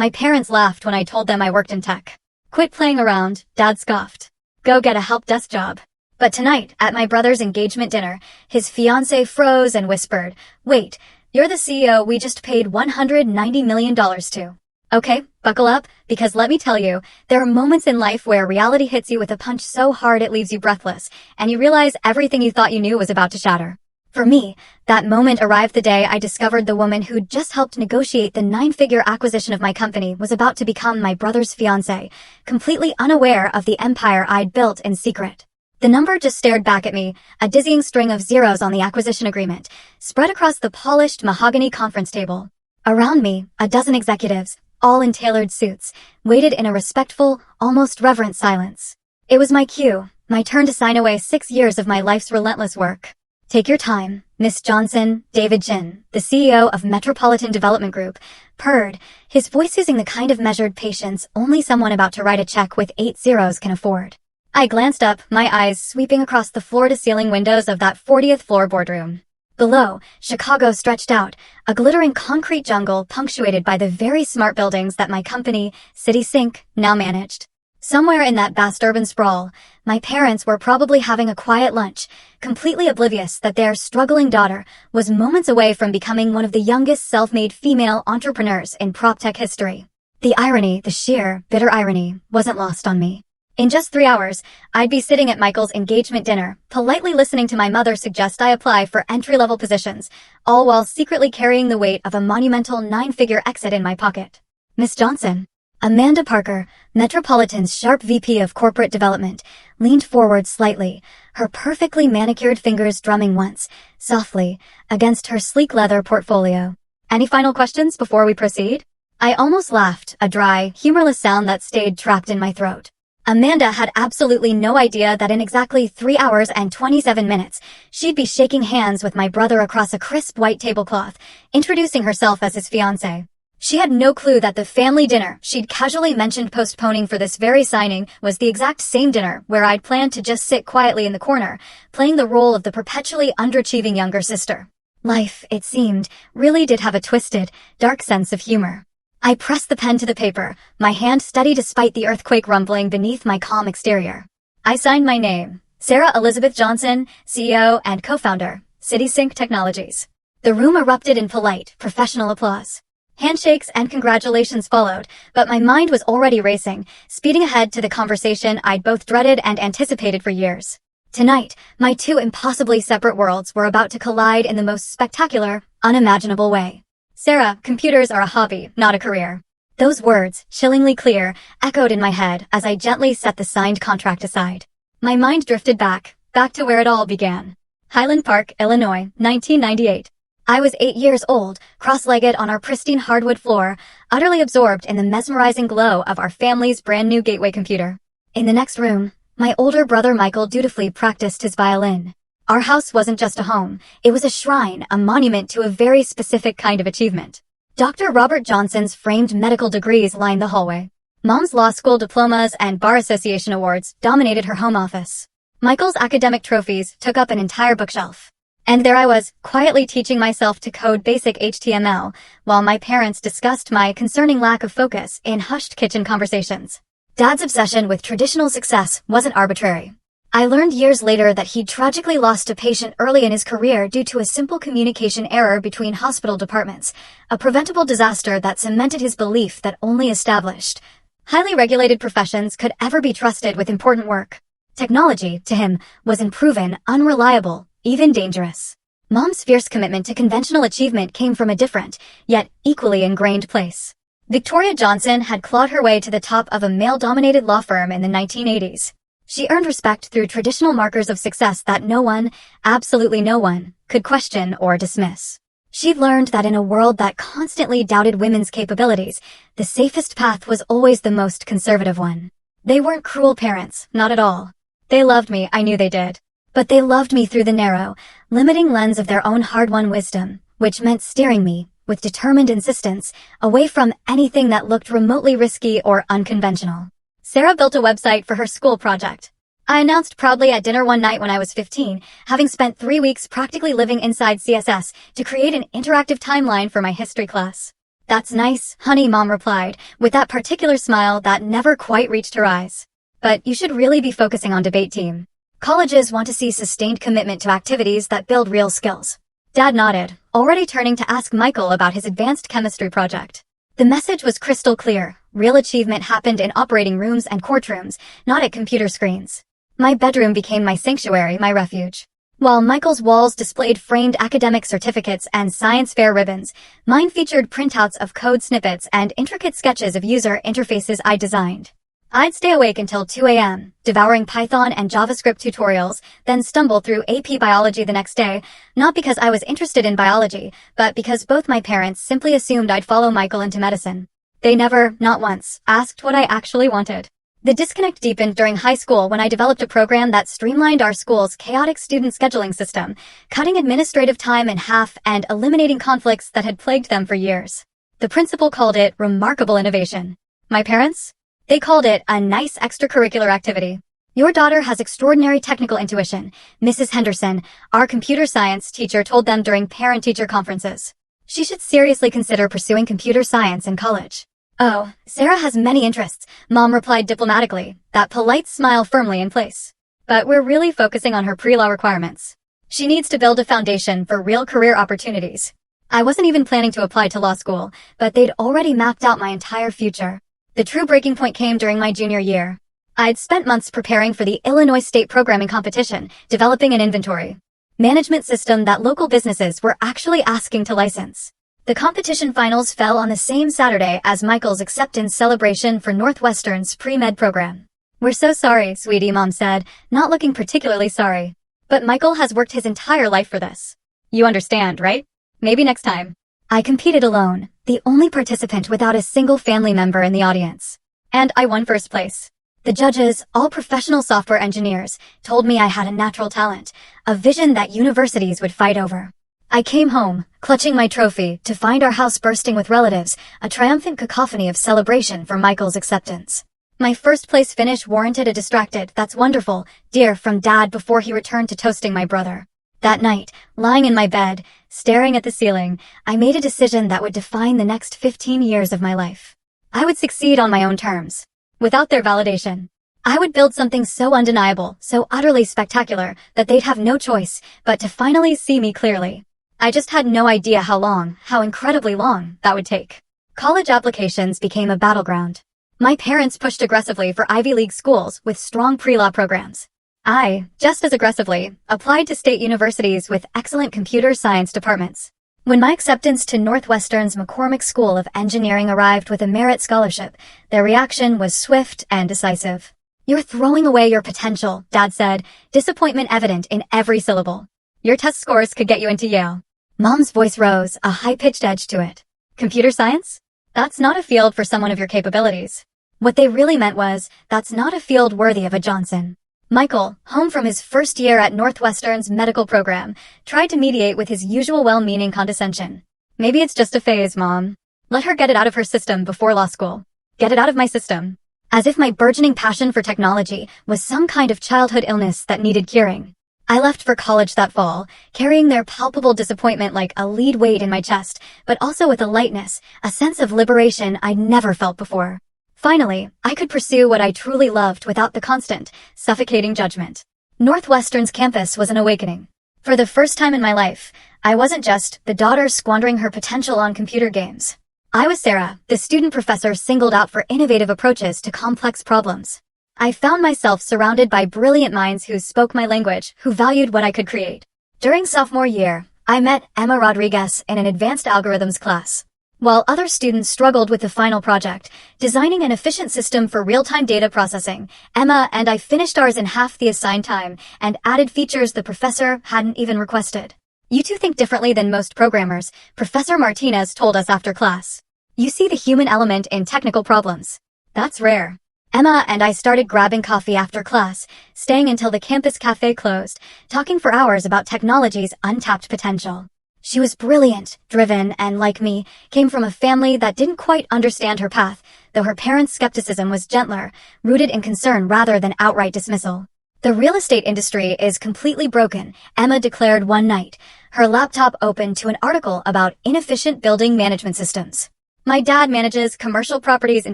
My parents laughed when I told them I worked in tech. Quit playing around, Dad scoffed. Go get a help desk job. But tonight, at my brother's engagement dinner, his fiancée froze and whispered, "Wait, you're the CEO we just paid $190 million to." Okay, buckle up, because let me tell you, there are moments in life where reality hits you with a punch so hard it leaves you breathless, and you realize everything you thought you knew was about to shatter. For me, that moment arrived the day I discovered the woman who'd just helped negotiate the 9-figure acquisition of my company was about to become my brother's fiancée, completely unaware of the empire I'd built in secret. The number just stared back at me, a dizzying string of zeros on the acquisition agreement, spread across the polished mahogany conference table. Around me, a dozen executives, all in tailored suits, waited in a respectful, almost reverent silence. It was my cue, my turn to sign away 6 years of my life's relentless work. "Take your time, Miss Johnson," David Jin, the CEO of Metropolitan Development Group, purred, his voice using the kind of measured patience only someone about to write a check with 8 zeros can afford. I glanced up, my eyes sweeping across the floor-to-ceiling windows of that 40th floor boardroom. Below, Chicago stretched out, a glittering concrete jungle punctuated by the very smart buildings that my company, City Sync, now managed. Somewhere in that vast urban sprawl, my parents were probably having a quiet lunch, completely oblivious that their struggling daughter was moments away from becoming one of the youngest self-made female entrepreneurs in prop-tech history. The irony, the sheer, bitter irony, wasn't lost on me. In just 3 hours, I'd be sitting at Michael's engagement dinner, politely listening to my mother suggest I apply for entry-level positions, all while secretly carrying the weight of a monumental 9-figure exit in my pocket. "Miss Johnson." Amanda Parker, Metropolitan's sharp VP of Corporate Development, leaned forward slightly, her perfectly manicured fingers drumming once, softly, against her sleek leather portfolio. "Any final questions before we proceed?" I almost laughed, a dry, humorless sound that stayed trapped in my throat. Amanda had absolutely no idea that in exactly 3 hours and 27 minutes, she'd be shaking hands with my brother across a crisp white tablecloth, introducing herself as his fiancée. She had no clue that the family dinner she'd casually mentioned postponing for this very signing was the exact same dinner where I'd planned to just sit quietly in the corner, playing the role of the perpetually underachieving younger sister. Life, it seemed, really did have a twisted, dark sense of humor. I pressed the pen to the paper, my hand steady despite the earthquake rumbling beneath my calm exterior. I signed my name, Sarah Elizabeth Johnson, CEO and co-founder, CitySync Technologies. The room erupted in polite, professional applause. Handshakes and congratulations followed, but my mind was already racing, speeding ahead to the conversation I'd both dreaded and anticipated for years. Tonight, my two impossibly separate worlds were about to collide in the most spectacular, unimaginable way. "Sarah, computers are a hobby, not a career." Those words, chillingly clear, echoed in my head as I gently set the signed contract aside. My mind drifted back to where it all began. Highland Park, Illinois, 1998. I was 8 years old, cross-legged on our pristine hardwood floor, utterly absorbed in the mesmerizing glow of our family's brand new gateway computer. In the next room, my older brother Michael dutifully practiced his violin. Our house wasn't just a home, it was a shrine, a monument to a very specific kind of achievement. Dr. Robert Johnson's framed medical degrees lined the hallway. Mom's law school diplomas and bar association awards dominated her home office. Michael's academic trophies took up an entire bookshelf. And there I was, quietly teaching myself to code basic HTML, while my parents discussed my concerning lack of focus in hushed kitchen conversations. Dad's obsession with traditional success wasn't arbitrary. I learned years later that he'd tragically lost a patient early in his career due to a simple communication error between hospital departments, a preventable disaster that cemented his belief that only established, highly regulated professions could ever be trusted with important work. Technology, to him, was unproven, unreliable, even dangerous. Mom's fierce commitment to conventional achievement came from a different, yet equally ingrained place. Victoria Johnson had clawed her way to the top of a male-dominated law firm in the 1980s. She earned respect through traditional markers of success that no one, absolutely no one, could question or dismiss. She'd learned that in a world that constantly doubted women's capabilities, the safest path was always the most conservative one. They weren't cruel parents, not at all. They loved me, I knew they did. But they loved me through the narrow, limiting lens of their own hard-won wisdom, which meant steering me, with determined insistence, away from anything that looked remotely risky or unconventional. Sarah built a website for her school project. I announced proudly at dinner one night when I was 15, having spent 3 weeks practically living inside CSS to create an interactive timeline for my history class. That's nice, honey, Mom replied, with that particular smile that never quite reached her eyes. But you should really be focusing on debate team. Colleges want to see sustained commitment to activities that build real skills. Dad nodded, already turning to ask Michael about his advanced chemistry project. The message was crystal clear. Real achievement happened in operating rooms and courtrooms, not at computer screens. My bedroom became my sanctuary, my refuge. While Michael's walls displayed framed academic certificates and science fair ribbons, mine featured printouts of code snippets and intricate sketches of user interfaces I designed. I'd stay awake until 2 a.m., devouring Python and JavaScript tutorials, then stumble through AP Biology the next day, not because I was interested in biology, but because both my parents simply assumed I'd follow Michael into medicine. They never, not once, asked what I actually wanted. The disconnect deepened during high school when I developed a program that streamlined our school's chaotic student scheduling system, cutting administrative time in half and eliminating conflicts that had plagued them for years. The principal called it remarkable innovation. My parents? They called it a nice extracurricular activity. Your daughter has extraordinary technical intuition, Mrs. Henderson, our computer science teacher told them during parent-teacher conferences. She should seriously consider pursuing computer science in college. Oh, Sarah has many interests, Mom replied diplomatically, that polite smile firmly in place. But we're really focusing on her pre-law requirements. She needs to build a foundation for real career opportunities. I wasn't even planning to apply to law school, but they'd already mapped out my entire future. The true breaking point came during my junior year. I'd spent months preparing for the Illinois State Programming Competition, developing an inventory management system that local businesses were actually asking to license. The competition finals fell on the same Saturday as Michael's acceptance celebration for Northwestern's pre-med program. We're so sorry, sweetie, Mom said, not looking particularly sorry. But Michael has worked his entire life for this. You understand, right? Maybe next time. I competed alone, the only participant without a single family member in the audience. And I won first place. The judges, all professional software engineers, told me I had a natural talent, a vision that universities would fight over. I came home, clutching my trophy, to find our house bursting with relatives, a triumphant cacophony of celebration for Michael's acceptance. My first place finish warranted a distracted, "That's wonderful, dear," from Dad before he returned to toasting my brother. That night, lying in my bed, staring at the ceiling, I made a decision that would define the next 15 years of my life. I would succeed on my own terms, without their validation. I would build something so undeniable, so utterly spectacular, that they'd have no choice but to finally see me clearly. I just had no idea how long, how incredibly long, that would take. College applications became a battleground. My parents pushed aggressively for Ivy League schools with strong pre-law programs. I, just as aggressively, applied to state universities with excellent computer science departments. When my acceptance to Northwestern's McCormick School of Engineering arrived with a merit scholarship, their reaction was swift and decisive. "You're throwing away your potential," Dad said, disappointment evident in every syllable. "Your test scores could get you into Yale." Mom's voice rose, a high-pitched edge to it. "Computer science? That's not a field for someone of your capabilities." What they really meant was, that's not a field worthy of a Johnson. Michael, home from his first year at Northwestern's medical program, tried to mediate with his usual well-meaning condescension. "Maybe it's just a phase, Mom. Let her get it out of her system before law school." Get it out of my system. As if my burgeoning passion for technology was some kind of childhood illness that needed curing. I left for college that fall, carrying their palpable disappointment like a lead weight in my chest, but also with a lightness, a sense of liberation I'd never felt before. Finally, I could pursue what I truly loved without the constant, suffocating judgment. Northwestern's campus was an awakening. For the first time in my life, I wasn't just the daughter squandering her potential on computer games. I was Sarah, the student professor singled out for innovative approaches to complex problems. I found myself surrounded by brilliant minds who spoke my language, who valued what I could create. During sophomore year, I met Emma Rodriguez in an advanced algorithms class. While other students struggled with the final project, designing an efficient system for real-time data processing, Emma and I finished ours in half the assigned time and added features the professor hadn't even requested. "You two think differently than most programmers," Professor Martinez told us after class. "You see the human element in technical problems. That's rare." Emma and I started grabbing coffee after class, staying until the campus cafe closed, talking for hours about technology's untapped potential. She was brilliant, driven, and like me, came from a family that didn't quite understand her path, though her parents' skepticism was gentler, rooted in concern rather than outright dismissal. "The real estate industry is completely broken," Emma declared one night, her laptop open to an article about inefficient building management systems. My dad manages commercial properties in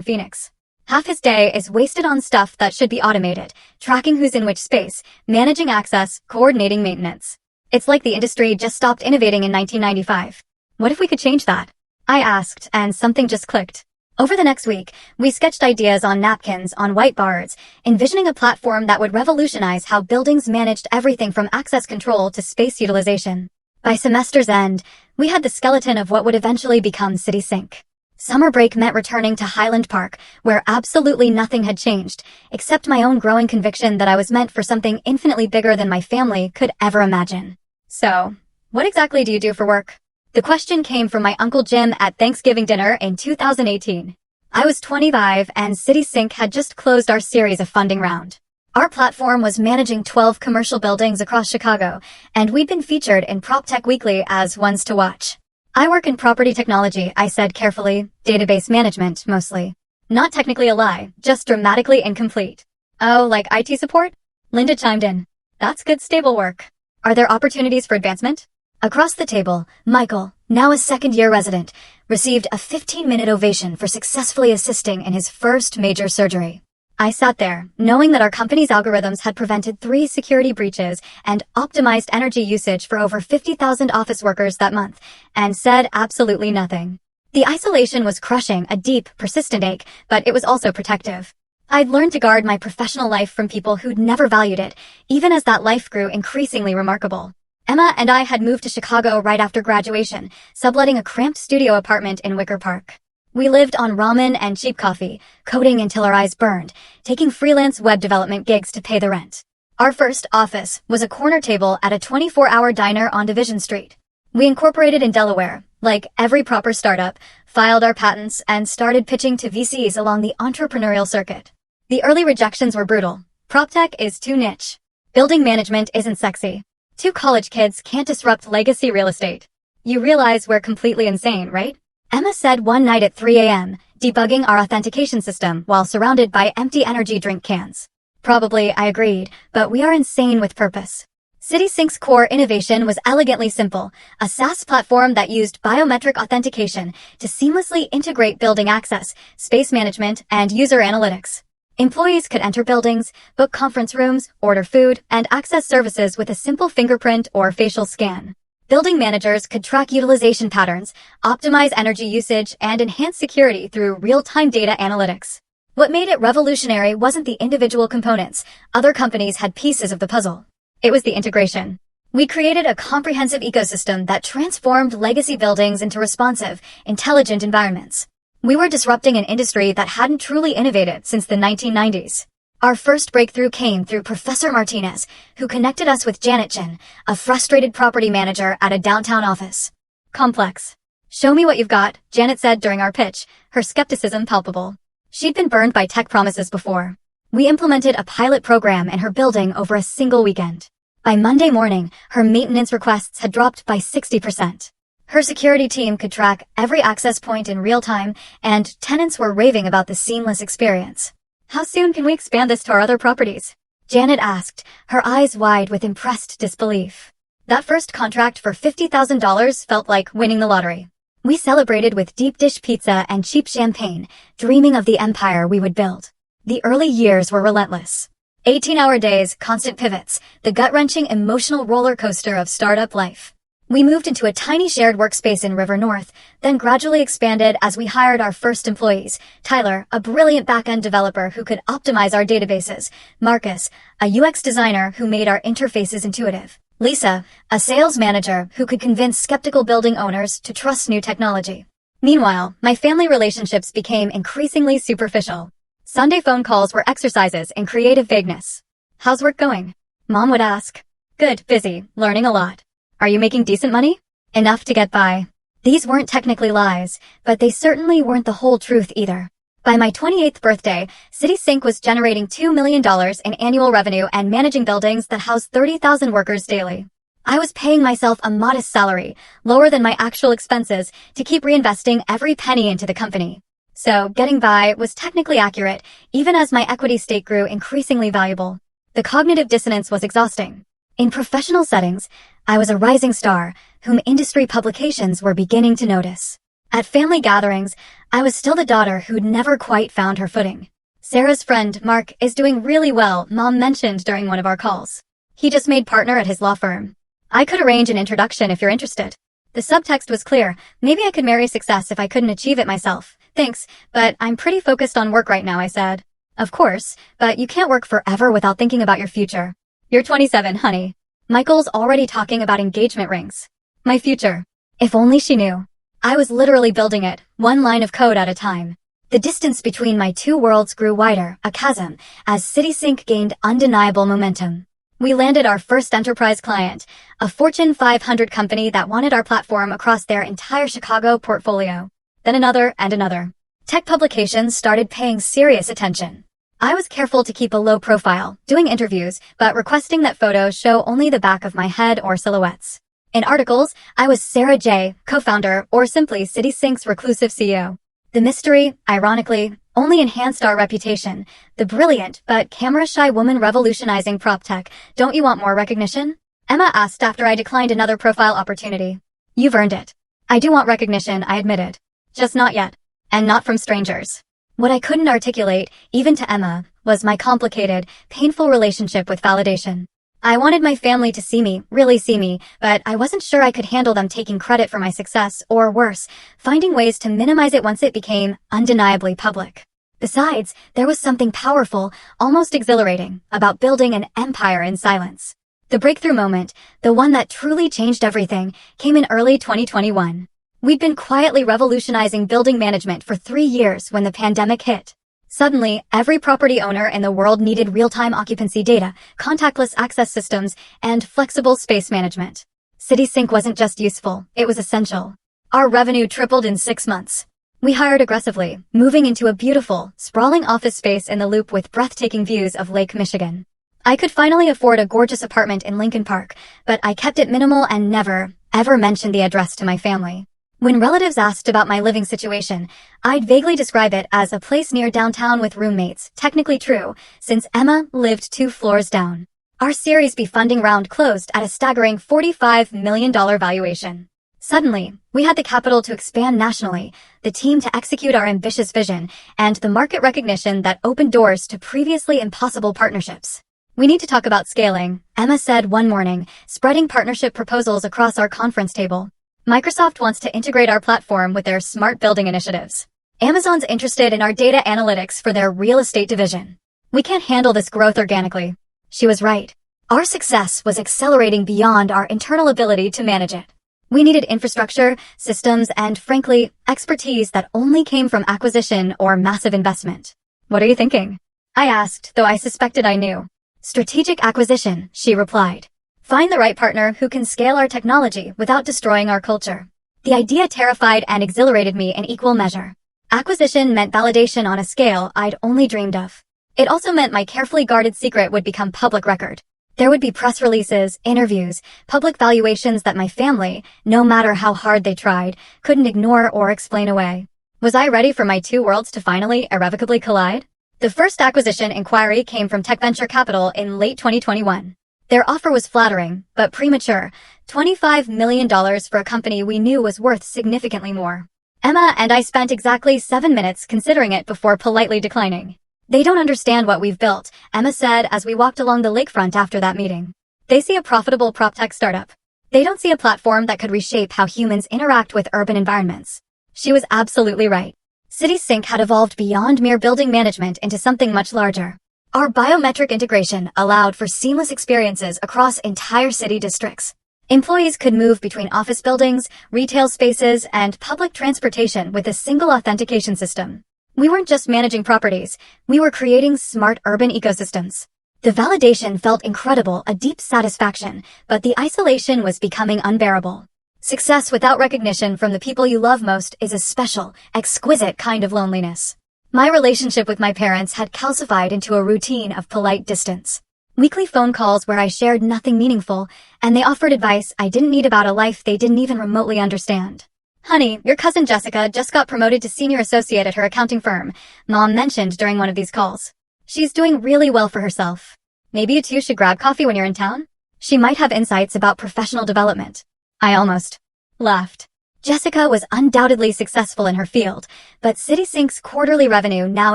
Phoenix. Half his day is wasted on stuff that should be automated, tracking who's in which space, managing access, coordinating maintenance. It's like the industry just stopped innovating in 1995. What if we could change that? I asked, and something just clicked. Over the next week, we sketched ideas on napkins on whiteboards, envisioning a platform that would revolutionize how buildings managed everything from access control to space utilization. By semester's end, we had the skeleton of what would eventually become CitySync. Summer break meant returning to Highland Park, where absolutely nothing had changed, except my own growing conviction that I was meant for something infinitely bigger than my family could ever imagine. So, what exactly do you do for work? The question came from my Uncle Jim at Thanksgiving dinner in 2018. I was 25 and CitySync had just closed our series of funding round. Our platform was managing 12 commercial buildings across Chicago, and we'd been featured in PropTech Weekly as ones to watch. I work in property technology, I said carefully, database management, mostly. Not technically a lie, just dramatically incomplete. Oh, like IT support? Linda chimed in. That's good stable work. Are there opportunities for advancement? Across the table, Michael, now a second-year resident, received a 15-minute ovation for successfully assisting in his first major surgery. I sat there, knowing that our company's algorithms had prevented 3 security breaches and optimized energy usage for over 50,000 office workers that month, and said absolutely nothing. The isolation was crushing, a deep, persistent ache, but it was also protective. I'd learned to guard my professional life from people who'd never valued it, even as that life grew increasingly remarkable. Emma and I had moved to Chicago right after graduation, subletting a cramped studio apartment in Wicker Park. We lived on ramen and cheap coffee, coding until our eyes burned, taking freelance web development gigs to pay the rent. Our first office was a corner table at a 24-hour diner on Division Street. We incorporated in Delaware, like every proper startup, filed our patents, and started pitching to VCs along the entrepreneurial circuit. The early rejections were brutal. PropTech is too niche. Building management isn't sexy. 2 college kids can't disrupt legacy real estate. You realize we're completely insane, right? Emma said one night at 3 a.m., debugging our authentication system while surrounded by empty energy drink cans. Probably, I agreed, but we are insane with purpose. CitySync's core innovation was elegantly simple, a SaaS platform that used biometric authentication to seamlessly integrate building access, space management, and user analytics. Employees could enter buildings, book conference rooms, order food, and access services with a simple fingerprint or facial scan. Building managers could track utilization patterns, optimize energy usage, and enhance security through real-time data analytics. What made it revolutionary wasn't the individual components. Other companies had pieces of the puzzle. It was the integration. We created a comprehensive ecosystem that transformed legacy buildings into responsive, intelligent environments. We were disrupting an industry that hadn't truly innovated since the 1990s. Our first breakthrough came through Professor Martinez, who connected us with Janet Chin, a frustrated property manager at a downtown office. Complex. Show me what you've got, Janet said during our pitch, her skepticism palpable. She'd been burned by tech promises before. We implemented a pilot program in her building over a single weekend. By Monday morning, her maintenance requests had dropped by 60%. Her security team could track every access point in real time, and tenants were raving about the seamless experience. How soon can we expand this to our other properties? Janet asked, her eyes wide with impressed disbelief. That first contract for $50,000 felt like winning the lottery. We celebrated with deep dish pizza and cheap champagne, dreaming of the empire we would build. The early years were relentless. 18-hour days, constant pivots, the gut-wrenching emotional roller coaster of startup life. We moved into a tiny shared workspace in River North, then gradually expanded as we hired our first employees. Tyler, a brilliant back-end developer who could optimize our databases. Marcus, a UX designer who made our interfaces intuitive. Lisa, a sales manager who could convince skeptical building owners to trust new technology. Meanwhile, my family relationships became increasingly superficial. Sunday phone calls were exercises in creative vagueness. How's work going? Mom would ask. Good, busy, learning a lot. Are you making decent money? Enough to get by. These weren't technically lies, but they certainly weren't the whole truth either. By my 28th birthday, CitySync was generating $2 million in annual revenue and managing buildings that house 30,000 workers daily. I was paying myself a modest salary, lower than my actual expenses, to keep reinvesting every penny into the company. So, getting by was technically accurate, even as my equity stake grew increasingly valuable. The cognitive dissonance was exhausting. In professional settings, I was a rising star, whom industry publications were beginning to notice. At family gatherings, I was still the daughter who'd never quite found her footing. Sarah's friend, Mark, is doing really well, Mom mentioned during one of our calls. He just made partner at his law firm. I could arrange an introduction if you're interested. The subtext was clear. Maybe I could marry success if I couldn't achieve it myself. Thanks, but I'm pretty focused on work right now, I said. Of course, but you can't work forever without thinking about your future. You're 27, honey. Michael's already talking about engagement rings. My future. If only she knew. I was literally building it, one line of code at a time. The distance between my two worlds grew wider, a chasm, as CitySync gained undeniable momentum. We landed our first enterprise client, a Fortune 500 company that wanted our platform across their entire Chicago portfolio. Then another and another. Tech publications started paying serious attention. I was careful to keep a low profile, doing interviews, but requesting that photos show only the back of my head or silhouettes. In articles, I was Sarah J., co-founder, or simply CitySync's reclusive CEO. The mystery, ironically, only enhanced our reputation. The brilliant but camera-shy woman revolutionizing prop tech. Don't you want more recognition? Emma asked after I declined another profile opportunity. You've earned it. I do want recognition, I admitted. Just not yet. And not from strangers. What I couldn't articulate, even to Emma, was my complicated, painful relationship with validation. I wanted my family to see me, really see me, but I wasn't sure I could handle them taking credit for my success, or worse, finding ways to minimize it once it became undeniably public. Besides, there was something powerful, almost exhilarating, about building an empire in silence. The breakthrough moment, the one that truly changed everything, came in early 2021. We'd been quietly revolutionizing building management for 3 years when the pandemic hit. Suddenly, every property owner in the world needed real-time occupancy data, contactless access systems, and flexible space management. CitySync wasn't just useful, it was essential. Our revenue tripled in 6 months. We hired aggressively, moving into a beautiful, sprawling office space in the Loop with breathtaking views of Lake Michigan. I could finally afford a gorgeous apartment in Lincoln Park, but I kept it minimal and never, ever mentioned the address to my family. When relatives asked about my living situation, I'd vaguely describe it as a place near downtown with roommates, technically true, since Emma lived 2 floors down. Our Series B funding round closed at a staggering $45 million valuation. Suddenly, we had the capital to expand nationally, the team to execute our ambitious vision, and the market recognition that opened doors to previously impossible partnerships. We need to talk about scaling, Emma said one morning, spreading partnership proposals across our conference table. Microsoft wants to integrate our platform with their smart building initiatives. Amazon's interested in our data analytics for their real estate division. We can't handle this growth organically. She was right. Our success was accelerating beyond our internal ability to manage it. We needed infrastructure, systems, and frankly, expertise that only came from acquisition or massive investment. What are you thinking? I asked, though I suspected I knew. Strategic acquisition, she replied. Find the right partner who can scale our technology without destroying our culture. The idea terrified and exhilarated me in equal measure. Acquisition meant validation on a scale I'd only dreamed of. It also meant my carefully guarded secret would become public record. There would be press releases, interviews, public valuations that my family, no matter how hard they tried, couldn't ignore or explain away. Was I ready for my 2 worlds to finally, irrevocably collide? The first acquisition inquiry came from Tech Venture Capital in late 2021. Their offer was flattering, but premature, $25 million for a company we knew was worth significantly more. Emma and I spent exactly 7 minutes considering it before politely declining. They don't understand what we've built, Emma said as we walked along the lakefront after that meeting. They see a profitable prop-tech startup. They don't see a platform that could reshape how humans interact with urban environments. She was absolutely right. CitySync had evolved beyond mere building management into something much larger. Our biometric integration allowed for seamless experiences across entire city districts. Employees could move between office buildings, retail spaces, and public transportation with a single authentication system. We weren't just managing properties, we were creating smart urban ecosystems. The validation felt incredible, a deep satisfaction, but the isolation was becoming unbearable. Success without recognition from the people you love most is a special, exquisite kind of loneliness. My relationship with my parents had calcified into a routine of polite distance. Weekly phone calls where I shared nothing meaningful, and they offered advice I didn't need about a life they didn't even remotely understand. Honey, your cousin Jessica just got promoted to senior associate at her accounting firm, Mom mentioned during one of these calls. She's doing really well for herself. Maybe you two should grab coffee when you're in town? She might have insights about professional development. I almost laughed. Jessica was undoubtedly successful in her field, but CitySync's quarterly revenue now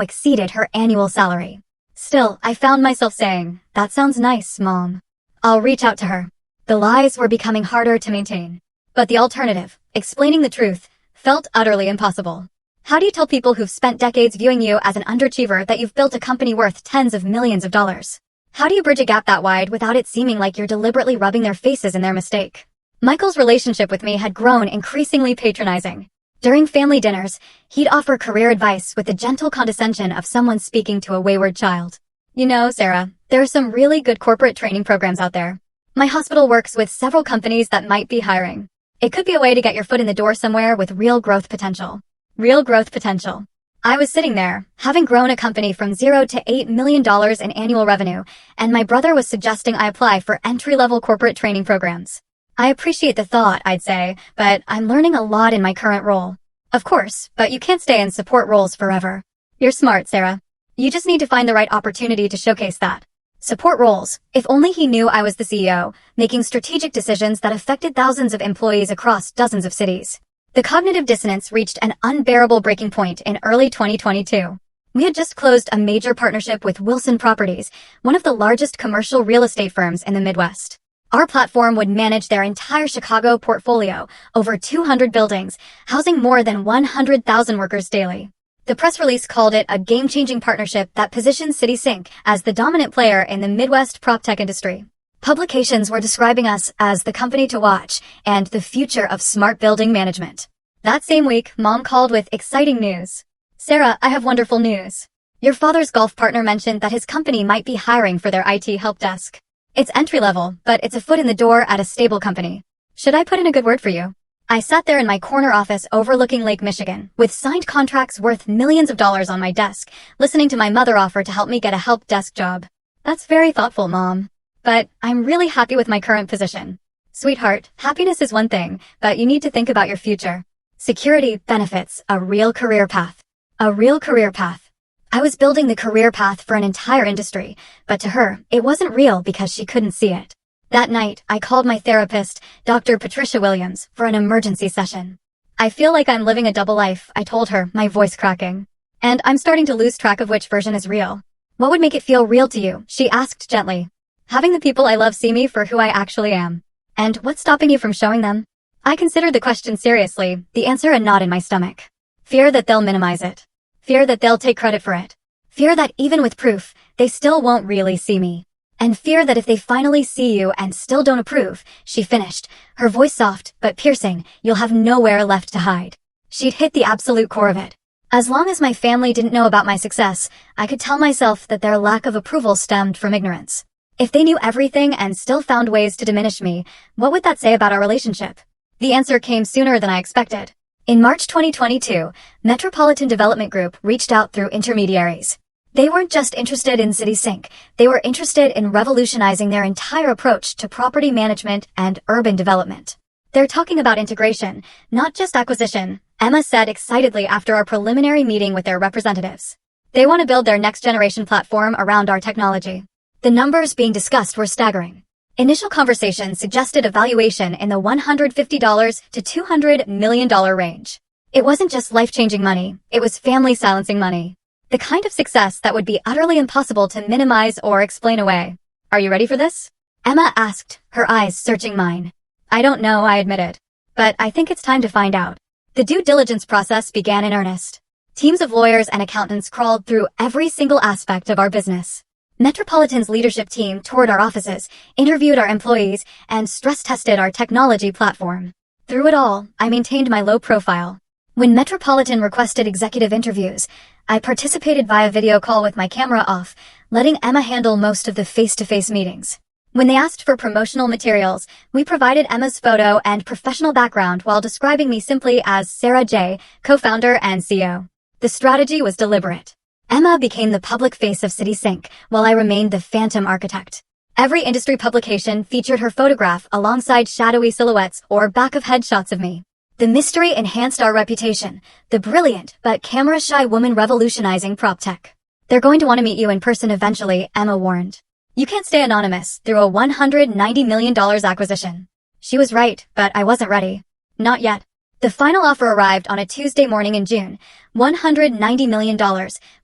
exceeded her annual salary. Still, I found myself saying, "That sounds nice, Mom. I'll reach out to her." The lies were becoming harder to maintain. But the alternative, explaining the truth, felt utterly impossible. How do you tell people who've spent decades viewing you as an underachiever that you've built a company worth tens of millions of dollars? How do you bridge a gap that wide without it seeming like you're deliberately rubbing their faces in their mistake? Michael's relationship with me had grown increasingly patronizing. During family dinners, he'd offer career advice with the gentle condescension of someone speaking to a wayward child. "You know, Sarah, there are some really good corporate training programs out there. My hospital works with several companies that might be hiring. It could be a way to get your foot in the door somewhere with real growth potential." Real growth potential. I was sitting there, having grown a company from $0 to $8 million in annual revenue, and my brother was suggesting I apply for entry-level corporate training programs. I appreciate the thought, I'd say, but I'm learning a lot in my current role. Of course, but you can't stay in support roles forever. You're smart, Sarah. You just need to find the right opportunity to showcase that. Support roles. If only he knew I was the CEO, making strategic decisions that affected thousands of employees across dozens of cities. The cognitive dissonance reached an unbearable breaking point in early 2022. We had just closed a major partnership with Wilson Properties, one of the largest commercial real estate firms in the Midwest. Our platform would manage their entire Chicago portfolio, over 200 buildings, housing more than 100,000 workers daily. The press release called it a game-changing partnership that positions CitySync as the dominant player in the Midwest PropTech industry. Publications were describing us as the company to watch and the future of smart building management. That same week, Mom called with exciting news. "Sarah, I have wonderful news. Your father's golf partner mentioned that his company might be hiring for their IT help desk. It's entry-level, but it's a foot in the door at a stable company. Should I put in a good word for you?" I sat there in my corner office overlooking Lake Michigan, with signed contracts worth millions of dollars on my desk, listening to my mother offer to help me get a help desk job. "That's very thoughtful, Mom. But I'm really happy with my current position." "Sweetheart, happiness is one thing, but you need to think about your future. Security, benefits, a real career path. A real career path." I was building the career path for an entire industry, but to her, it wasn't real because she couldn't see it. That night, I called my therapist, Dr. Patricia Williams, for an emergency session. "I feel like I'm living a double life," I told her, my voice cracking. "And I'm starting to lose track of which version is real." "What would make it feel real to you?" she asked gently. "Having the people I love see me for who I actually am." "And what's stopping you from showing them?" I considered the question seriously, the answer a knot in my stomach. Fear that they'll minimize it. Fear that they'll take credit for it. Fear that even with proof, they still won't really see me. And fear that if they finally see you and still don't approve, she finished, her voice soft but piercing, "You'll have nowhere left to hide." She'd hit the absolute core of it. As long as my family didn't know about my success, I could tell myself that their lack of approval stemmed from ignorance. If they knew everything and still found ways to diminish me, what would that say about our relationship? The answer came sooner than I expected. In March 2022, Metropolitan Development Group reached out through intermediaries. They weren't just interested in CitySync, they were interested in revolutionizing their entire approach to property management and urban development. "They're talking about integration, not just acquisition," Emma said excitedly after our preliminary meeting with their representatives. "They want to build their next-generation platform around our technology." The numbers being discussed were staggering. Initial conversations suggested a valuation in the $150 to $200 million range. It wasn't just life-changing money, it was family-silencing money. The kind of success that would be utterly impossible to minimize or explain away. "Are you ready for this?" Emma asked, her eyes searching mine. "I don't know," I admitted. "But I think it's time to find out." The due diligence process began in earnest. Teams of lawyers and accountants crawled through every single aspect of our business. Metropolitan's leadership team toured our offices, interviewed our employees, and stress-tested our technology platform. Through it all, I maintained my low profile. When Metropolitan requested executive interviews, I participated via video call with my camera off, letting Emma handle most of the face-to-face meetings. When they asked for promotional materials, we provided Emma's photo and professional background while describing me simply as Sarah J., co-founder and CEO. The strategy was deliberate. Emma became the public face of CitySync, while I remained the phantom architect. Every industry publication featured her photograph alongside shadowy silhouettes or back-of-head shots of me. The mystery enhanced our reputation, the brilliant but camera-shy woman revolutionizing PropTech. "They're going to want to meet you in person eventually," Emma warned. "You can't stay anonymous through a $190 million acquisition." She was right, but I wasn't ready. Not yet. The final offer arrived on a Tuesday morning in June, $190 million,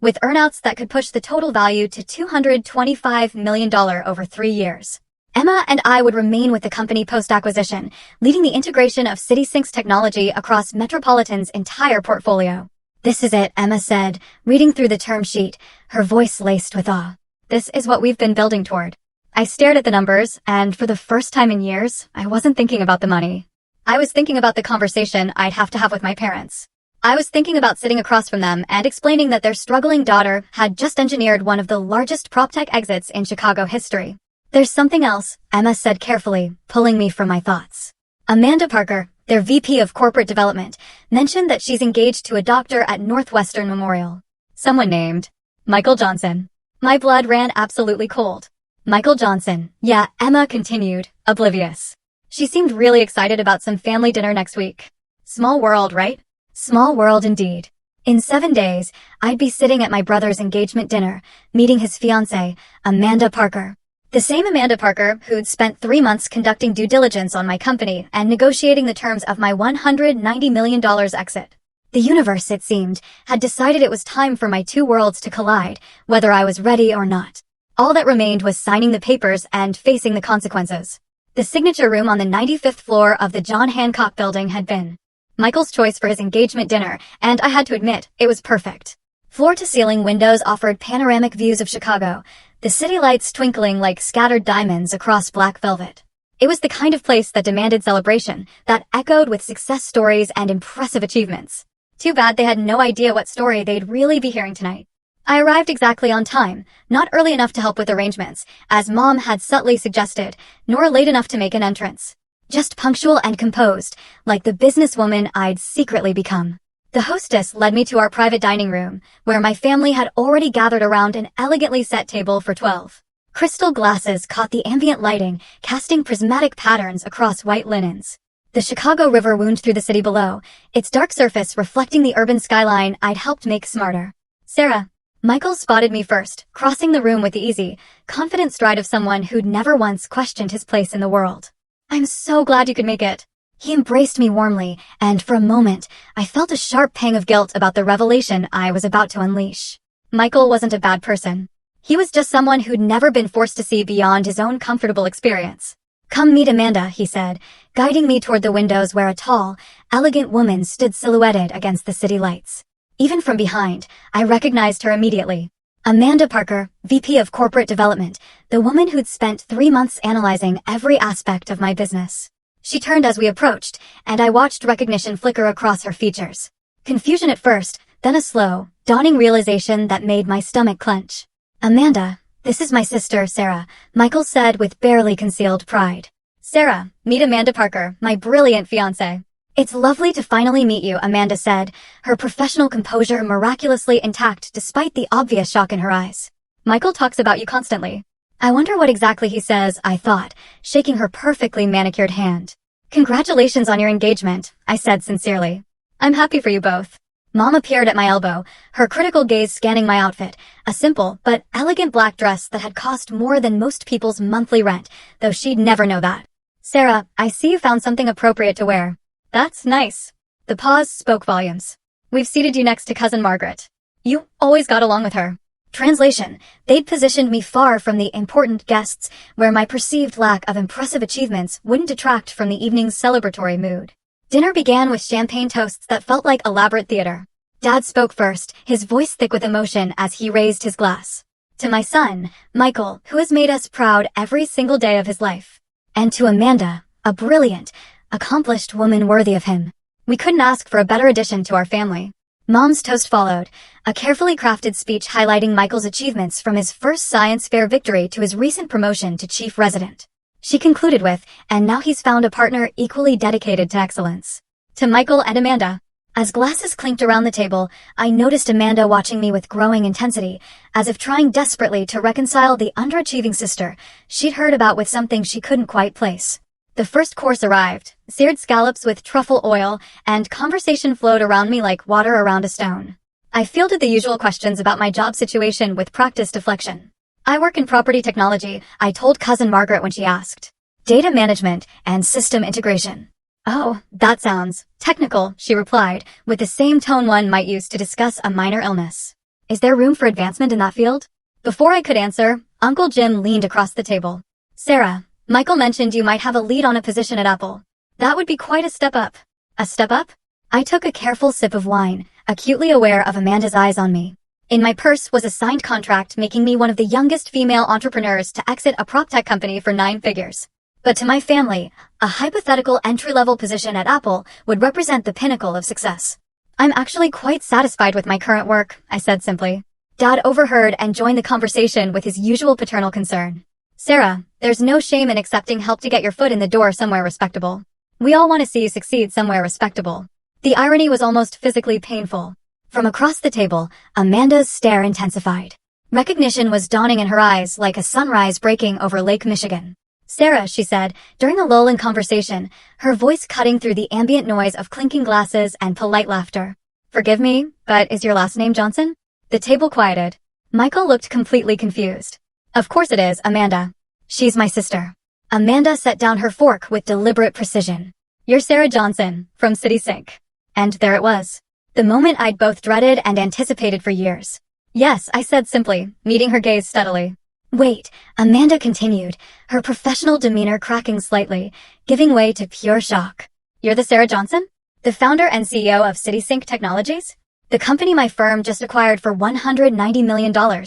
with earnouts that could push the total value to $225 million over 3 years. Emma and I would remain with the company post-acquisition, leading the integration of CitySync's technology across Metropolitan's entire portfolio. "This is it," Emma said, reading through the term sheet, her voice laced with awe. "This is what we've been building toward." I stared at the numbers, and for the first time in years, I wasn't thinking about the money. I was thinking about the conversation I'd have to have with my parents. I was thinking about sitting across from them and explaining that their struggling daughter had just engineered one of the largest PropTech exits in Chicago history. "There's something else," Emma said carefully, pulling me from my thoughts. "Amanda Parker, their VP of Corporate Development, mentioned that she's engaged to a doctor at Northwestern Memorial. Someone named Michael Johnson." My blood ran absolutely cold. "Michael Johnson." "Yeah," Emma continued, oblivious. She seemed really excited about some family dinner next week. Small world, right? Small world indeed. In 7 days, I'd be sitting at my brother's engagement dinner, meeting his fiancée, Amanda Parker. The same Amanda Parker who'd spent 3 months conducting due diligence on my company and negotiating the terms of my $190 million exit. The universe, it seemed, had decided it was time for my two worlds to collide, whether I was ready or not. All that remained was signing the papers and facing the consequences. The signature room on the 95th floor of the John Hancock building had been Michael's choice for his engagement dinner, and I had to admit, it was perfect. Floor-to-ceiling windows offered panoramic views of Chicago, the city lights twinkling like scattered diamonds across black velvet. It was the kind of place that demanded celebration, that echoed with success stories and impressive achievements. Too bad they had no idea what story they'd really be hearing tonight. I arrived exactly on time, not early enough to help with arrangements, as Mom had subtly suggested, nor late enough to make an entrance. Just punctual and composed, like the businesswoman I'd secretly become. The hostess led me to our private dining room, where my family had already gathered around an elegantly set table for 12. Crystal glasses caught the ambient lighting, casting prismatic patterns across white linens. The Chicago River wound through the city below, its dark surface reflecting the urban skyline I'd helped make smarter. "Sarah." Michael spotted me first, crossing the room with the easy, confident stride of someone who'd never once questioned his place in the world. "I'm so glad you could make it." He embraced me warmly, and for a moment, I felt a sharp pang of guilt about the revelation I was about to unleash. Michael wasn't a bad person. He was just someone who'd never been forced to see beyond his own comfortable experience. "Come meet Amanda," he said, guiding me toward the windows where a tall, elegant woman stood silhouetted against the city lights. Even from behind, I recognized her immediately. Amanda Parker, VP of Corporate Development, the woman who'd spent 3 months analyzing every aspect of my business. She turned as we approached, and I watched recognition flicker across her features. Confusion at first, then a slow, dawning realization that made my stomach clench. "Amanda, this is my sister, Sarah," Michael said with barely concealed pride. "Sarah, meet Amanda Parker, my brilliant fiancée." "It's lovely to finally meet you," Amanda said, her professional composure miraculously intact despite the obvious shock in her eyes. "Michael talks about you constantly." I wonder what exactly he says, I thought, shaking her perfectly manicured hand. "Congratulations on your engagement," I said sincerely. "I'm happy for you both." Mom appeared at my elbow, her critical gaze scanning my outfit, a simple but elegant black dress that had cost more than most people's monthly rent, though she'd never know that. "Sarah, I see you found something appropriate to wear." "That's nice." The pause spoke volumes. "We've seated you next to Cousin Margaret. You always got along with her." Translation: they'd positioned me far from the important guests, where my perceived lack of impressive achievements wouldn't detract from the evening's celebratory mood. Dinner began with champagne toasts that felt like elaborate theater. Dad spoke first, his voice thick with emotion as he raised his glass. "To my son, Michael, who has made us proud every single day of his life. And to Amanda, a brilliant, accomplished woman worthy of him. We couldn't ask for a better addition to our family." Mom's toast followed, a carefully crafted speech highlighting Michael's achievements from his first science fair victory to his recent promotion to chief resident. She concluded with, "And now he's found a partner equally dedicated to excellence." To Michael and Amanda. As glasses clinked around the table, I noticed Amanda watching me with growing intensity, as if trying desperately to reconcile the underachieving sister she'd heard about with something she couldn't quite place. The first course arrived, seared scallops with truffle oil, and conversation flowed around me like water around a stone. I fielded the usual questions about my job situation with practiced deflection. "I work in property technology," I told Cousin Margaret when she asked. "Data management and system integration." Oh, that sounds technical, she replied, with the same tone one might use to discuss a minor illness. Is there room for advancement in that field? Before I could answer, Uncle Jim leaned across the table. Sarah, Michael mentioned you might have a lead on a position at Apple. That would be quite a step up. A step up? I took a careful sip of wine, acutely aware of Amanda's eyes on me. In my purse was a signed contract making me one of the youngest female entrepreneurs to exit a prop tech company for 9 figures. But to my family, a hypothetical entry-level position at Apple would represent the pinnacle of success. I'm actually quite satisfied with my current work, I said simply. Dad overheard and joined the conversation with his usual paternal concern. Sarah, there's no shame in accepting help to get your foot in the door somewhere respectable. We all want to see you succeed somewhere respectable. The irony was almost physically painful. From across the table, Amanda's stare intensified. Recognition was dawning in her eyes like a sunrise breaking over Lake Michigan. Sarah, she said, during a lull in conversation, her voice cutting through the ambient noise of clinking glasses and polite laughter. Forgive me, but is your last name Johnson? The table quieted. Michael looked completely confused. Of course it is, Amanda. She's my sister. Amanda set down her fork with deliberate precision. You're Sarah Johnson, from City Sync. And there it was. The moment I'd both dreaded and anticipated for years. Yes, I said simply, meeting her gaze steadily. Wait, Amanda continued, her professional demeanor cracking slightly, giving way to pure shock. You're the Sarah Johnson? The founder and CEO of CitySync Technologies? The company my firm just acquired for $190 million.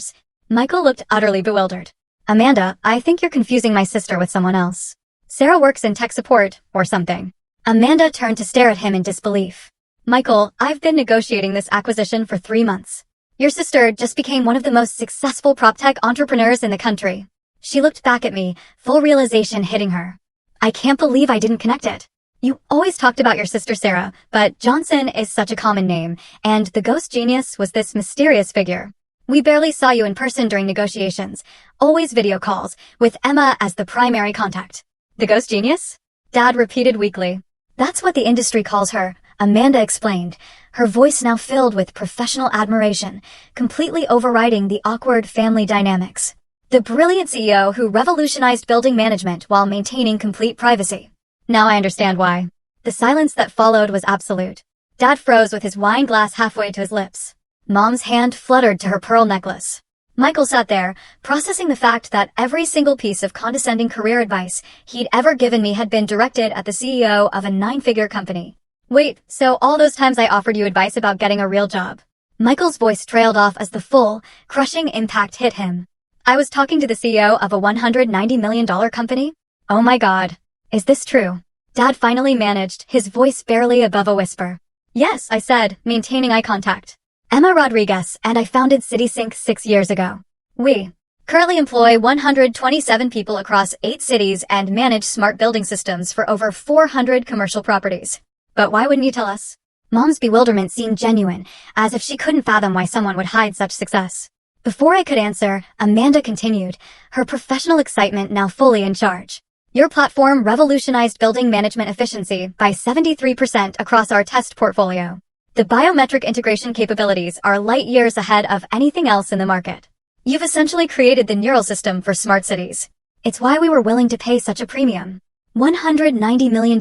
Michael looked utterly bewildered. Amanda, I think you're confusing my sister with someone else. Sarah works in tech support, or something. Amanda turned to stare at him in disbelief. Michael, I've been negotiating this acquisition for 3 months. Your sister just became one of the most successful prop tech entrepreneurs in the country. She looked back at me, full realization hitting her. I can't believe I didn't connect it. You always talked about your sister Sarah, but Johnson is such a common name, and the ghost genius was this mysterious figure. We barely saw you in person during negotiations, always video calls, with Emma as the primary contact. The ghost genius? Dad repeated weakly. That's what the industry calls her, Amanda explained, her voice now filled with professional admiration, completely overriding the awkward family dynamics. The brilliant CEO who revolutionized building management while maintaining complete privacy. Now I understand why. The silence that followed was absolute. Dad froze with his wine glass halfway to his lips. Mom's hand fluttered to her pearl necklace. Michael sat there, processing the fact that every single piece of condescending career advice he'd ever given me had been directed at the CEO of a 9-figure company. Wait, so all those times I offered you advice about getting a real job? Michael's voice trailed off as the full, crushing impact hit him. I was talking to the CEO of a $190 million company? Oh my God. Is this true? Dad finally managed, his voice barely above a whisper. Yes, I said, maintaining eye contact. Emma Rodriguez and I founded CitySync 6 years ago. We currently employ 127 people across 8 cities and manage smart building systems for over 400 commercial properties. But why wouldn't you tell us? Mom's bewilderment seemed genuine, as if she couldn't fathom why someone would hide such success. Before I could answer, Amanda continued, her professional excitement now fully in charge. Your platform revolutionized building management efficiency by 73% across our test portfolio. The biometric integration capabilities are light years ahead of anything else in the market. You've essentially created the neural system for smart cities. It's why we were willing to pay such a premium. $190 million.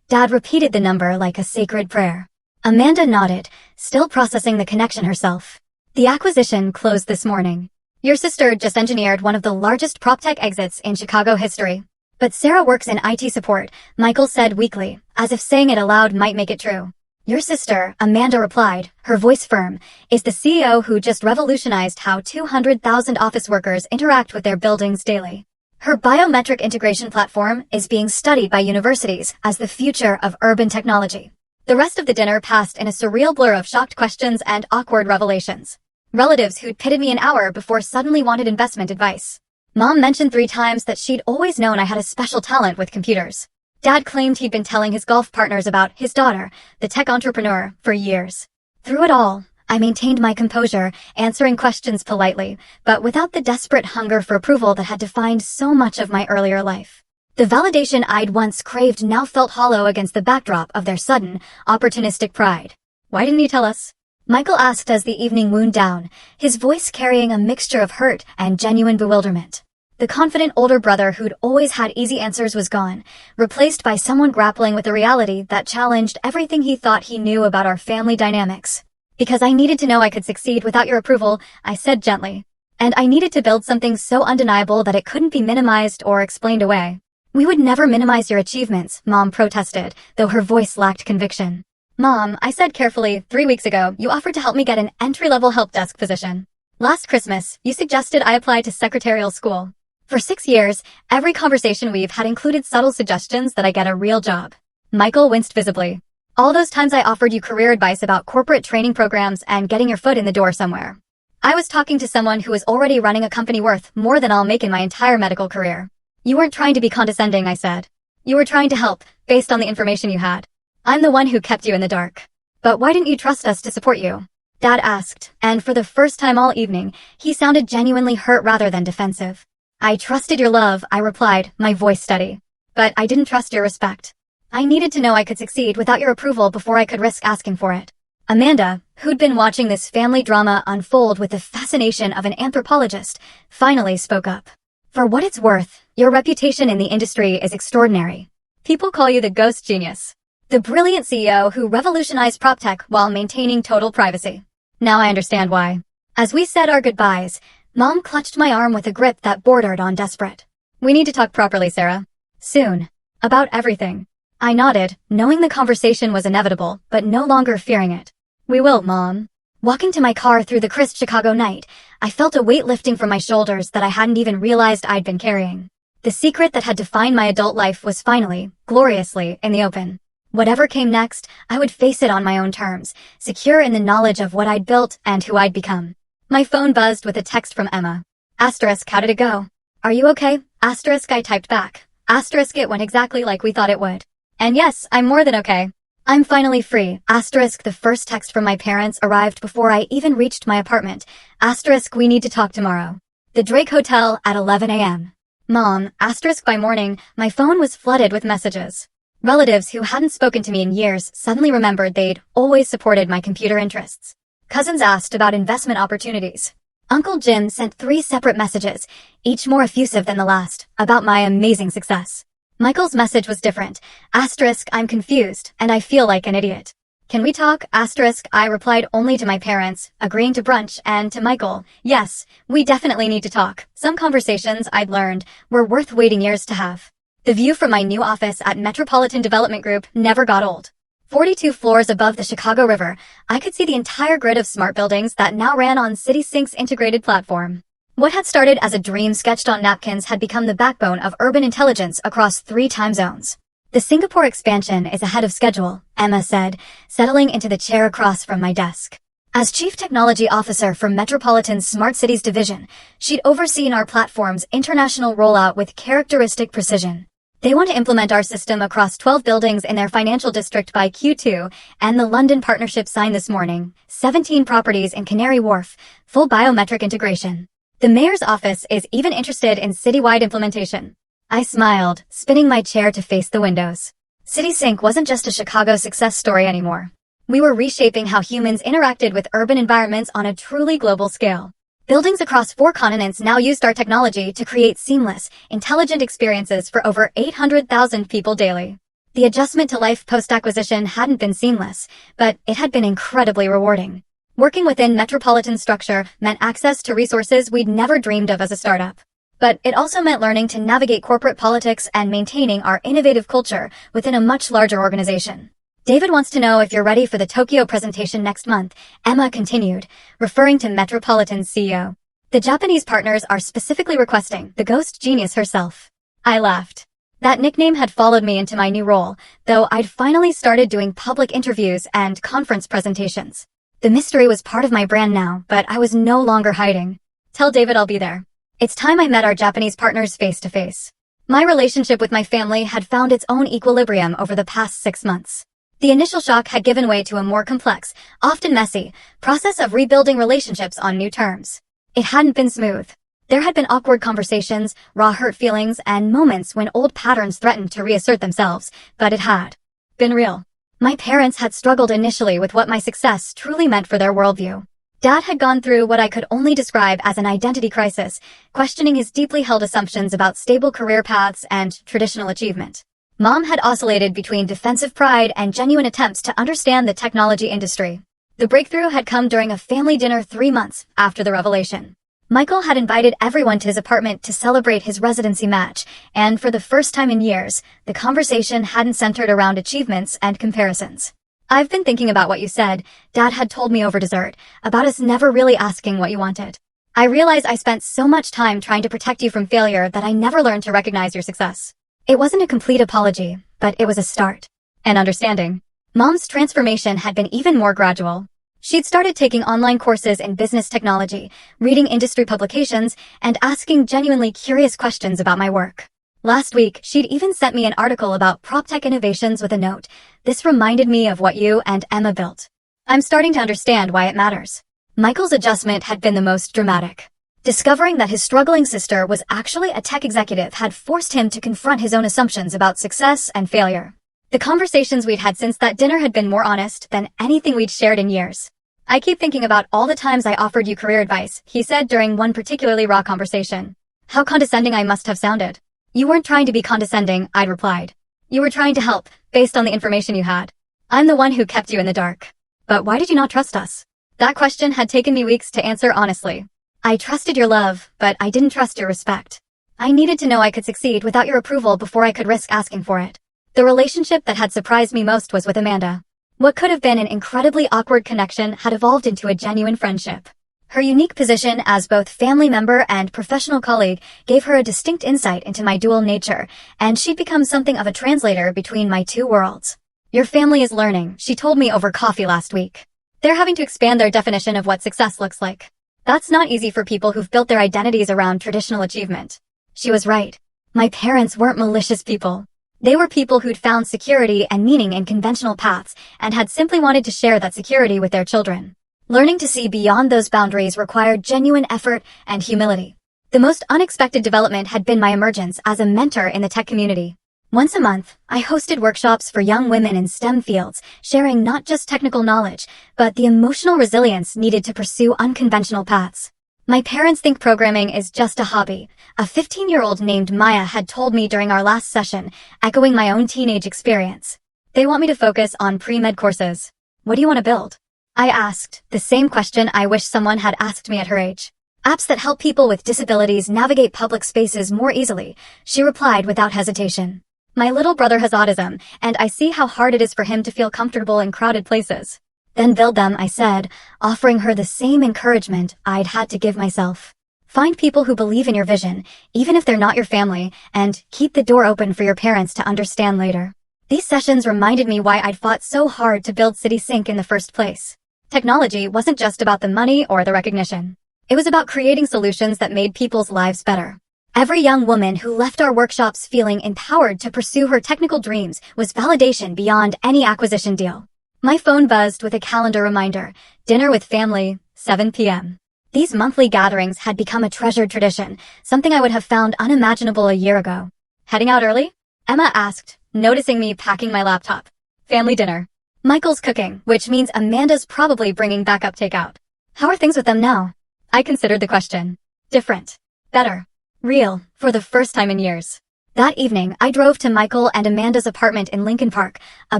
Dad repeated the number like a sacred prayer. Amanda nodded, still processing the connection herself. The acquisition closed this morning. Your sister just engineered one of the largest PropTech exits in Chicago history. But Sarah works in IT support, Michael said weakly, as if saying it aloud might make it true. Your sister, Amanda replied, her voice firm, is the CEO who just revolutionized how 200,000 office workers interact with their buildings daily. Her biometric integration platform is being studied by universities as the future of urban technology. The rest of the dinner passed in a surreal blur of shocked questions and awkward revelations. Relatives who'd pitted me an hour before suddenly wanted investment advice. Mom mentioned 3 times that she'd always known I had a special talent with computers. Dad claimed he'd been telling his golf partners about his daughter, the tech entrepreneur, for years. Through it all, I maintained my composure, answering questions politely, but without the desperate hunger for approval that had defined so much of my earlier life. The validation I'd once craved now felt hollow against the backdrop of their sudden, opportunistic pride. Why didn't you tell us? Michael asked as the evening wound down, his voice carrying a mixture of hurt and genuine bewilderment. The confident older brother who'd always had easy answers was gone, replaced by someone grappling with a reality that challenged everything he thought he knew about our family dynamics. Because I needed to know I could succeed without your approval, I said gently. And I needed to build something so undeniable that it couldn't be minimized or explained away. We would never minimize your achievements, Mom protested, though her voice lacked conviction. Mom, I said carefully, 3 weeks ago, you offered to help me get an entry-level help desk position. Last Christmas, you suggested I apply to secretarial school. For 6 years, every conversation we've had included subtle suggestions that I get a real job. Michael winced visibly. All those times I offered you career advice about corporate training programs and getting your foot in the door somewhere. I was talking to someone who was already running a company worth more than I'll make in my entire medical career. You weren't trying to be condescending, I said. You were trying to help, based on the information you had. I'm the one who kept you in the dark. But why didn't you trust us to support you? Dad asked, and for the first time all evening, he sounded genuinely hurt rather than defensive. I trusted your love, I replied, my voice steady. But I didn't trust your respect. I needed to know I could succeed without your approval before I could risk asking for it. Amanda, who'd been watching this family drama unfold with the fascination of an anthropologist, finally spoke up. For what it's worth, your reputation in the industry is extraordinary. People call you the ghost genius. The brilliant CEO who revolutionized PropTech while maintaining total privacy. Now I understand why. As we said our goodbyes, Mom clutched my arm with a grip that bordered on desperate. We need to talk properly, Sarah. Soon. About everything. I nodded, knowing the conversation was inevitable, but no longer fearing it. We will, Mom. Walking to my car through the crisp Chicago night, I felt a weight lifting from my shoulders that I hadn't even realized I'd been carrying. The secret that had defined my adult life was finally, gloriously, in the open. Whatever came next, I would face it on my own terms, secure in the knowledge of what I'd built and who I'd become. My phone buzzed with a text from Emma. Asterisk, how did it go? Are you okay? Asterisk, I typed back. Asterisk, it went exactly like we thought it would. And yes, I'm more than okay. I'm finally free. Asterisk, the first text from my parents arrived before I even reached my apartment. Asterisk, we need to talk tomorrow. The Drake Hotel at 11 a.m. Mom, asterisk, by morning, my phone was flooded with messages. Relatives who hadn't spoken to me in years suddenly remembered they'd always supported my computer interests. Cousins asked about investment opportunities. Uncle Jim sent 3 separate messages, each more effusive than the last, about my amazing success. Michael's message was different. Asterisk, I'm confused, and I feel like an idiot. Can we talk? Asterisk, I replied only to my parents, agreeing to brunch, and to Michael, yes, we definitely need to talk. Some conversations, I'd learned, were worth waiting years to have. The view from my new office at Metropolitan Development Group never got old. 42 floors above the Chicago River, I could see the entire grid of smart buildings that now ran on CitySync's integrated platform. What had started as a dream sketched on napkins had become the backbone of urban intelligence across 3 time zones. The Singapore expansion is ahead of schedule, Emma said, settling into the chair across from my desk. As Chief Technology Officer for Metropolitan's Smart Cities Division, she'd overseen our platform's international rollout with characteristic precision. They want to implement our system across 12 buildings in their financial district by Q2, and the London partnership signed this morning, 17 properties in Canary Wharf, full biometric integration. The mayor's office is even interested in citywide implementation. I smiled, spinning my chair to face the windows. CitySync wasn't just a Chicago success story anymore. We were reshaping how humans interacted with urban environments on a truly global scale. Buildings across 4 continents now used our technology to create seamless, intelligent experiences for over 800,000 people daily. The adjustment to life post-acquisition hadn't been seamless, but it had been incredibly rewarding. Working within Metropolitan structure meant access to resources we'd never dreamed of as a startup. But it also meant learning to navigate corporate politics and maintaining our innovative culture within a much larger organization. David wants to know if you're ready for the Tokyo presentation next month, Emma continued, referring to Metropolitan's CEO. The Japanese partners are specifically requesting the ghost genius herself. I laughed. That nickname had followed me into my new role, though I'd finally started doing public interviews and conference presentations. The mystery was part of my brand now, but I was no longer hiding. Tell David I'll be there. It's time I met our Japanese partners face to face. My relationship with my family had found its own equilibrium over the past 6 months. The initial shock had given way to a more complex, often messy, process of rebuilding relationships on new terms. It hadn't been smooth. There had been awkward conversations, raw hurt feelings, and moments when old patterns threatened to reassert themselves, but it had been real. My parents had struggled initially with what my success truly meant for their worldview. Dad had gone through what I could only describe as an identity crisis, questioning his deeply held assumptions about stable career paths and traditional achievement. Mom had oscillated between defensive pride and genuine attempts to understand the technology industry. The breakthrough had come during a family dinner 3 months after the revelation. Michael had invited everyone to his apartment to celebrate his residency match, and for the first time in years, the conversation hadn't centered around achievements and comparisons. "I've been thinking about what you said," Dad had told me over dessert, about us never really asking what you wanted. "I realize I spent so much time trying to protect you from failure that I never learned to recognize your success." It wasn't a complete apology, but it was a start. And understanding. Mom's transformation had been even more gradual. She'd started taking online courses in business technology, reading industry publications, and asking genuinely curious questions about my work. Last week, she'd even sent me an article about prop tech innovations with a note. "This reminded me of what you and Emma built." I'm starting to understand why it matters. Michael's adjustment had been the most dramatic. Discovering that his struggling sister was actually a tech executive had forced him to confront his own assumptions about success and failure. The conversations we'd had since that dinner had been more honest than anything we'd shared in years. "I keep thinking about all the times I offered you career advice," he said during one particularly raw conversation. "How condescending I must have sounded." "You weren't trying to be condescending," I'd replied. "You were trying to help, based on the information you had. I'm the one who kept you in the dark." "But why did you not trust us?" That question had taken me weeks to answer honestly. "I trusted your love, but I didn't trust your respect. I needed to know I could succeed without your approval before I could risk asking for it." The relationship that had surprised me most was with Amanda. What could have been an incredibly awkward connection had evolved into a genuine friendship. Her unique position as both family member and professional colleague gave her a distinct insight into my dual nature, and she'd become something of a translator between my two worlds. "Your family is learning," she told me over coffee last week. "They're having to expand their definition of what success looks like. That's not easy for people who've built their identities around traditional achievement." She was right. My parents weren't malicious people. They were people who'd found security and meaning in conventional paths and had simply wanted to share that security with their children. Learning to see beyond those boundaries required genuine effort and humility. The most unexpected development had been my emergence as a mentor in the tech community. Once a month, I hosted workshops for young women in STEM fields, sharing not just technical knowledge, but the emotional resilience needed to pursue unconventional paths. "My parents think programming is just a hobby," a 15-year-old named Maya had told me during our last session, echoing my own teenage experience. "They want me to focus on pre-med courses." "What do you want to build?" I asked, the same question I wish someone had asked me at her age. "Apps that help people with disabilities navigate public spaces more easily," she replied without hesitation. "My little brother has autism, and I see how hard it is for him to feel comfortable in crowded places." "Then build them," I said, offering her the same encouragement I'd had to give myself. Find people who believe in your vision, even if they're not your family, and keep the door open for your parents to understand later. These sessions reminded me why I'd fought so hard to build City Sync in the first place. Technology wasn't just about the money or the recognition. It was about creating solutions that made people's lives better. Every young woman who left our workshops feeling empowered to pursue her technical dreams was validation beyond any acquisition deal. My phone buzzed with a calendar reminder: dinner with family, 7 p.m. These monthly gatherings had become a treasured tradition, something I would have found unimaginable a year ago. "Heading out early?" Emma asked, noticing me packing my laptop. "Family dinner. Michael's cooking, which means Amanda's probably bringing backup takeout." "How are things with them now?" I considered the question. Different. Better. Real, for the first time in years. That evening, I drove to Michael and Amanda's apartment in Lincoln Park, a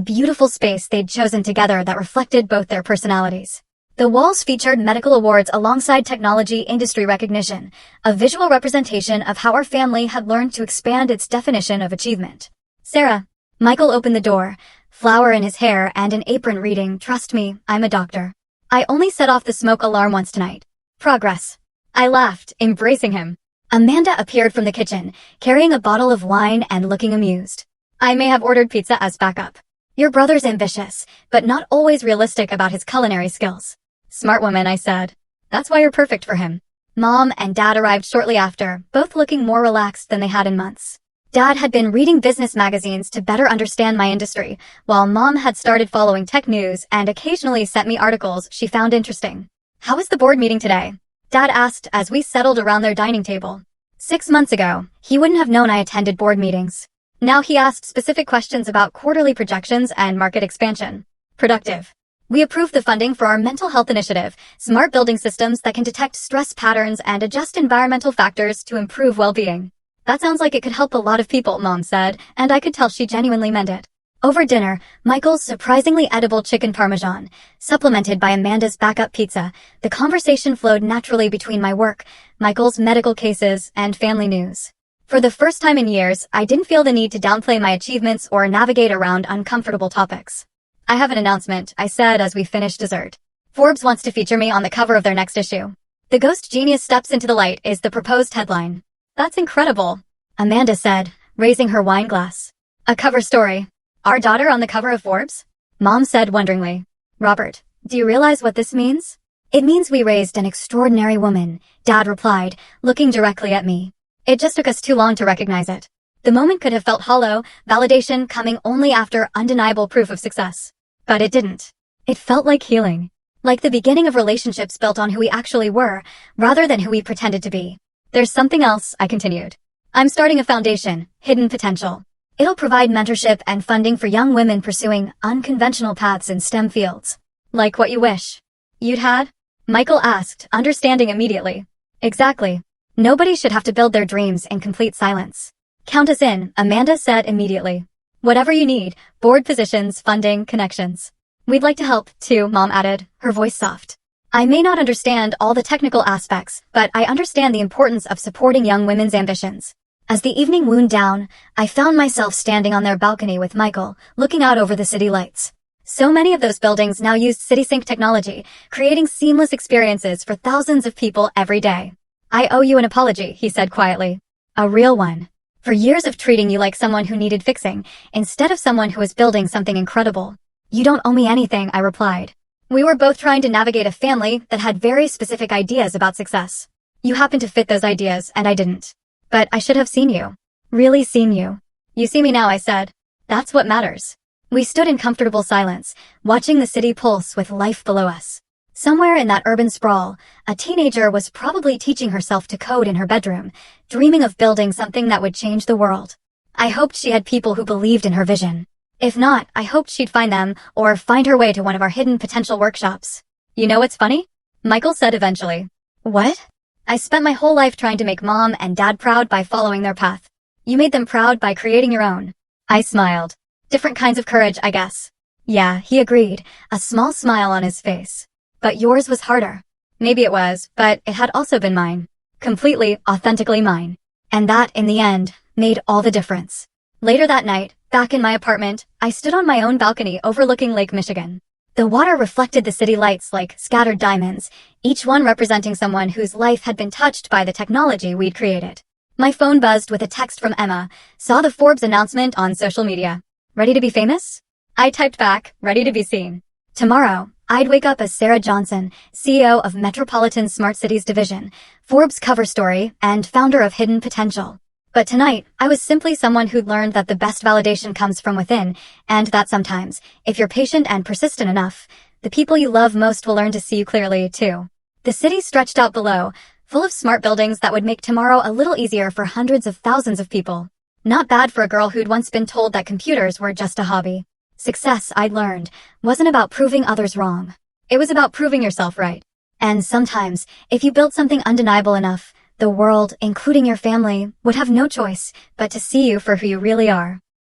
beautiful space they'd chosen together that reflected both their personalities. The walls featured medical awards alongside technology industry recognition, a visual representation of how our family had learned to expand its definition of achievement. "Sarah." Michael opened the door, flower in his hair and an apron reading, "Trust me, I'm a doctor. I only set off the smoke alarm once tonight." "Progress." I laughed, embracing him. Amanda appeared from the kitchen, carrying a bottle of wine and looking amused. "I may have ordered pizza as backup." "Your brother's ambitious, but not always realistic about his culinary skills." "Smart woman," I said. "That's why you're perfect for him." Mom and Dad arrived shortly after, both looking more relaxed than they had in months. Dad had been reading business magazines to better understand my industry, while Mom had started following tech news and occasionally sent me articles she found interesting. "How was the board meeting today?" Dad asked as we settled around their dining table. 6 months ago, he wouldn't have known I attended board meetings. Now he asked specific questions about quarterly projections and market expansion. "Productive." We approved the funding for our mental health initiative, smart building systems that can detect stress patterns and adjust environmental factors to improve well-being. That sounds like it could help a lot of people, Mom said, and I could tell she genuinely meant it. Over dinner, Michael's surprisingly edible chicken parmesan, supplemented by Amanda's backup pizza, the conversation flowed naturally between my work, Michael's medical cases, and family news. For the first time in years, I didn't feel the need to downplay my achievements or navigate around uncomfortable topics. I have an announcement, I said as we finished dessert. Forbes wants to feature me on the cover of their next issue. The ghost genius steps into the light is the proposed headline. That's incredible, Amanda said, raising her wine glass. A cover story. Our daughter on the cover of Forbes? Mom said wonderingly. Robert, do you realize what this means? It means we raised an extraordinary woman, Dad replied, looking directly at me. It just took us too long to recognize it. The moment could have felt hollow, validation coming only after undeniable proof of success. But it didn't. It felt like healing. Like the beginning of relationships built on who we actually were, rather than who we pretended to be. There's something else, I continued. I'm starting a foundation, Hidden Potential. It'll provide mentorship and funding for young women pursuing unconventional paths in STEM fields. Like what you wish you'd had? Michael asked, understanding immediately. Exactly. Nobody should have to build their dreams in complete silence. Count us in, Amanda said immediately. Whatever you need, board positions, funding, connections. We'd like to help, too, Mom added, her voice soft. I may not understand all the technical aspects, but I understand the importance of supporting young women's ambitions. As the evening wound down, I found myself standing on their balcony with Michael, looking out over the city lights. So many of those buildings now used CitySync technology, creating seamless experiences for thousands of people every day. I owe you an apology, he said quietly. A real one. For years of treating you like someone who needed fixing, instead of someone who was building something incredible. You don't owe me anything, I replied. We were both trying to navigate a family that had very specific ideas about success. You happened to fit those ideas, and I didn't. But I should have seen you. Really seen you. You see me now, I said. That's what matters. We stood in comfortable silence, watching the city pulse with life below us. Somewhere in that urban sprawl, a teenager was probably teaching herself to code in her bedroom, dreaming of building something that would change the world. I hoped she had people who believed in her vision. If not, I hoped she'd find them, or find her way to one of our hidden potential workshops. You know what's funny? Michael said eventually. What? I spent my whole life trying to make Mom and Dad proud by following their path. You made them proud by creating your own. I smiled. Different kinds of courage, I guess. Yeah, he agreed, a small smile on his face. But yours was harder. Maybe it was, but it had also been mine. Completely, authentically mine. And that, in the end, made all the difference. Later that night, back in my apartment, I stood on my own balcony overlooking Lake Michigan. The water reflected the city lights like scattered diamonds, each one representing someone whose life had been touched by the technology we'd created. My phone buzzed with a text from Emma, saw the Forbes announcement on social media. Ready to be famous? I typed back, ready to be seen. Tomorrow, I'd wake up as Sarah Johnson, CEO of Metropolitan Smart Cities Division, Forbes cover story, and founder of Hidden Potential. But tonight, I was simply someone who'd learned that the best validation comes from within, and that sometimes, if you're patient and persistent enough, the people you love most will learn to see you clearly, too. The city stretched out below, full of smart buildings that would make tomorrow a little easier for hundreds of thousands of people. Not bad for a girl who'd once been told that computers were just a hobby. Success, I'd learned, wasn't about proving others wrong. It was about proving yourself right. And sometimes, if you built something undeniable enough, the world, including your family, would have no choice but to see you for who you really are.